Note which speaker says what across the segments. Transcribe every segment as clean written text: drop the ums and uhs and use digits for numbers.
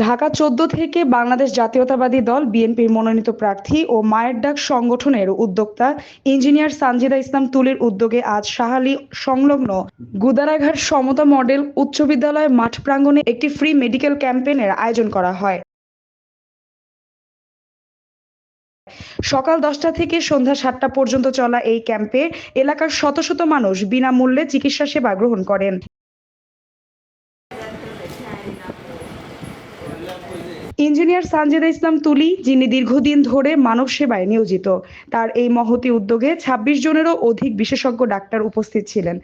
Speaker 1: ঢাকা ১৪ থেকে বাংলাদেশ জাতীয়তাবাদী দল বিএনপির মনোনীত প্রার্থী ও মায়ের ডাক সংগঠনের উদ্যোক্তা ইঞ্জিনিয়ার সানজিদা ইসলাম তুলির উদ্যোগে আজ শাহালী সংলগ্ন গুদারাঘাট সমতা মডেল উচ্চ বিদ্যালয় মাঠ প্রাঙ্গণে একটি ফ্রি মেডিকেল ক্যাম্পেইনের আয়োজন করা হয়। সকাল ১০টা থেকে সন্ধ্যা ৭টা পর্যন্ত চলা এই ক্যাম্পে এলাকার শত শত মানুষ বিনামূল্যে চিকিৎসা সেবা গ্রহণ করেন। ইঞ্জিনিয়ার সানজিদা ইসলাম তুলি, যিনি দীর্ঘদিন ধরে মানব সেবায় নিয়োজিত, তার এই মহতী উদ্যোগে ২৬ জনেরও অধিক বিশেষজ্ঞ ডাক্তার উপস্থিত ছিলেন।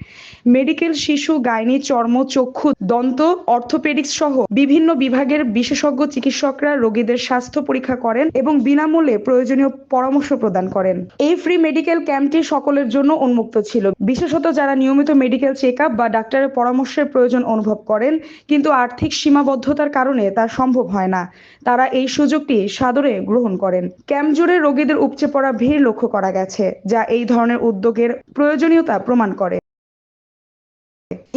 Speaker 1: মেডিকেল, শিশু, গাইনি, চর্ম, চক্ষু, দন্ত, অর্থোপেডিক্স সহ বিভিন্ন বিভাগের বিশেষজ্ঞ চিকিৎসকরা রোগীদের স্বাস্থ্য পরীক্ষা করেন এবং বিনামূল্যে প্রয়োজনীয় পরামর্শ প্রদান করেন। এই ফ্রি মেডিকেল ক্যাম্পটি সকলের জন্য উন্মুক্ত ছিল, বিশেষত যারা নিয়মিত মেডিকেল চেক আপ বা ডাক্তারের পরামর্শের প্রয়োজন অনুভব করেন কিন্তু আর্থিক সীমাবদ্ধতার কারণে তা সম্ভব হয় না, তারা এই সুযোগটি সাদরে গ্রহণ করেন। ক্যাম্প জুড়ে রোগীদের উপচে পড়া ভিড় লক্ষ্য করা গেছে, যা এই ধরনের উদ্যোগের প্রয়োজনীয়তা প্রমাণ করে।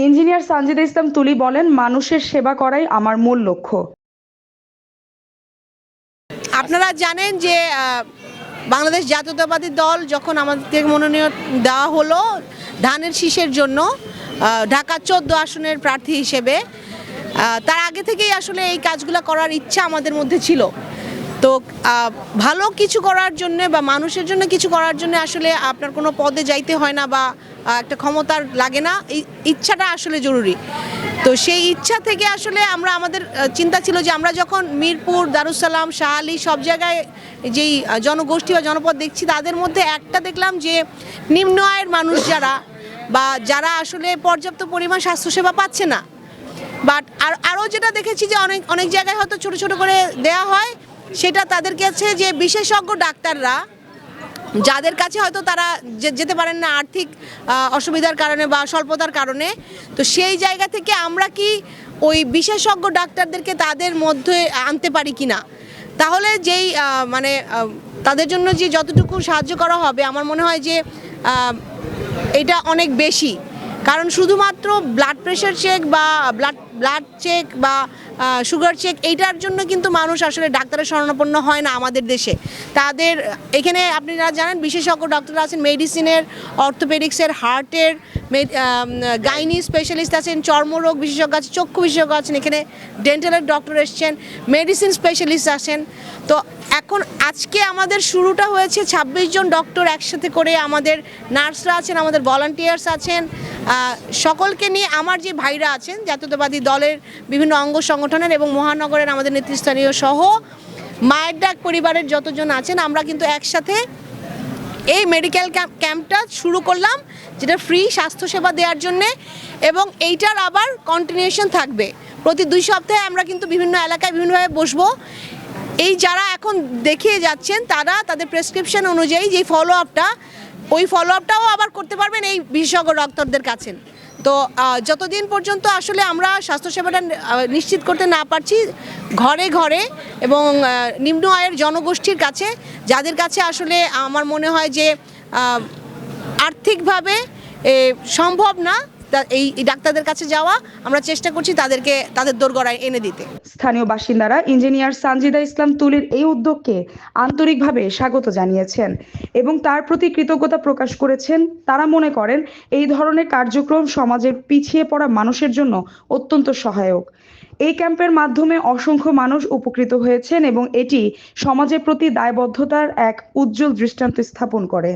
Speaker 1: ইঞ্জিনিয়ার সানজিদা ইসলাম তুলি বলেন, মানুষের সেবা করাই আমার মূল লক্ষ্য।
Speaker 2: আপনারা জানেন যে বাংলাদেশ জাতীয়তাবাদী দল যখন আমাদের মনোনয়ন দেওয়া হলো ধানের শীষের জন্য ঢাকা ১৪ আসনের প্রার্থী হিসেবে, তার আগে থেকেই আসলে এই কাজগুলো করার ইচ্ছা আমাদের মধ্যে ছিল। তো ভালো কিছু করার জন্য বা মানুষের জন্য কিছু করার জন্য আসলে আপনার কোনো পদে যাইতে হয় না বা একটা ক্ষমতার লাগে না, এই ইচ্ছাটা আসলে জরুরি। তো সেই ইচ্ছা থেকে আসলে আমাদের চিন্তা ছিল যে আমরা যখন মিরপুর, দারুসালাম, শাহালী সব জায়গায় যেই জনগোষ্ঠী বা জনপদ দেখছি, তাদের মধ্যে একটা দেখলাম যে নিম্ন আয়ের মানুষ যারা আসলে পর্যাপ্ত পরিমাণ স্বাস্থ্যসেবা পাচ্ছে না। বাট আরও যেটা দেখেছি যে অনেক জায়গায় হয়তো ছোট ছোট করে দেয়া হয়, সেটা তাদের কাছে যে বিশেষজ্ঞ ডাক্তাররা যাদের কাছে হয়তো তারা যেতে পারেন না আর্থিক অসুবিধার কারণে বা স্বল্পতার কারণে, তো সেই জায়গা থেকে আমরা কি ওই বিশেষজ্ঞ ডাক্তারদেরকে তাদের মধ্যে আনতে পারি কিনা, তাহলে যেই তাদের জন্য যে যতটুকু সাহায্য করা হবে আমার মনে হয় যে এটা অনেক বেশি। কারণ শুধুমাত্র ব্লাড প্রেশার চেক বা ব্লাড চেক বা সুগার চেক এইটার জন্য কিন্তু মানুষ আসলে ডাক্তারের শরণাপন্ন হয় না আমাদের দেশে। তাদের এখানে আপনারা জানেন বিশেষজ্ঞ ডক্টর আছেন মেডিসিনের, অর্থোপেডিক্সের, হার্টের, গাইনি স্পেশালিস্ট আছেন, চর্মরোগ বিশেষজ্ঞ আছেন, চক্ষু বিশেষজ্ঞ আছেন, এখানে ডেন্টালের ডক্টর এসছেন, মেডিসিন স্পেশালিস্ট আছেন। তো এখন আজকে আমাদের শুরুটা হয়েছে ২৬ জন ডক্টর একসাথে করে, আমাদের নার্সরা আছেন, আমাদের ভলান্টিয়ার্স আছেন, সকলকে নিয়ে আমার যে ভাইরা আছেন জাতীয়তাবাদী দলের বিভিন্ন অঙ্গ সংগঠনের এবং মহানগরের আমাদের নেতৃস্থানীয় সহ মায়ের ডাক পরিবারের যতজন আছেন, আমরা কিন্তু একসাথে এই মেডিকেল ক্যাম্পটা শুরু করলাম, যেটা ফ্রি স্বাস্থ্যসেবা দেওয়ার জন্যে, এবং এইটার আবার কন্টিনিউশন থাকবে। প্রতি ২ সপ্তাহে আমরা কিন্তু বিভিন্ন এলাকায় বিভিন্নভাবে বসবো। এই যারা এখন দেখিয়ে যাচ্ছেন তারা তাদের প্রেসক্রিপশন অনুযায়ী যে ওই ফলো আপটাও আবার করতে পারবেন এই বিশেষজ্ঞ ডক্টরদের কাছে। তো যতদিন পর্যন্ত আসলে আমরা স্বাস্থ্যসেবাটা নিশ্চিত করতে না পারছি ঘরে ঘরে এবং নিম্ন আয়ের জনগোষ্ঠীর কাছে, যাদের কাছে আসলে আমার মনে হয় যে আর্থিকভাবে সম্ভব না এই ডাক্তারদের কাছে যাওয়া, আমরা চেষ্টা করছি তাদেরকে তাদের দোরগোড়ায় এনে দিতে।
Speaker 1: স্থানীয় বাসিন্দারা ইঞ্জিনিয়ার সানজিদা ইসলাম তুলির এই উদ্যোগকে আন্তরিকভাবে স্বাগত জানিয়েছেন এবং তার প্রতি কৃতজ্ঞতা প্রকাশ করেছেন। তারা মনে করেন এই ধরনের কার্যক্রম সমাজের পিছিয়ে পড়া মানুষের জন্য অত্যন্ত সহায়ক। এই ক্যাম্পের মাধ্যমে অসংখ্য মানুষ উপকৃত হয়েছেন এবং এটি সমাজের প্রতি দায়বদ্ধতার এক উজ্জ্বল দৃষ্টান্ত স্থাপন করে।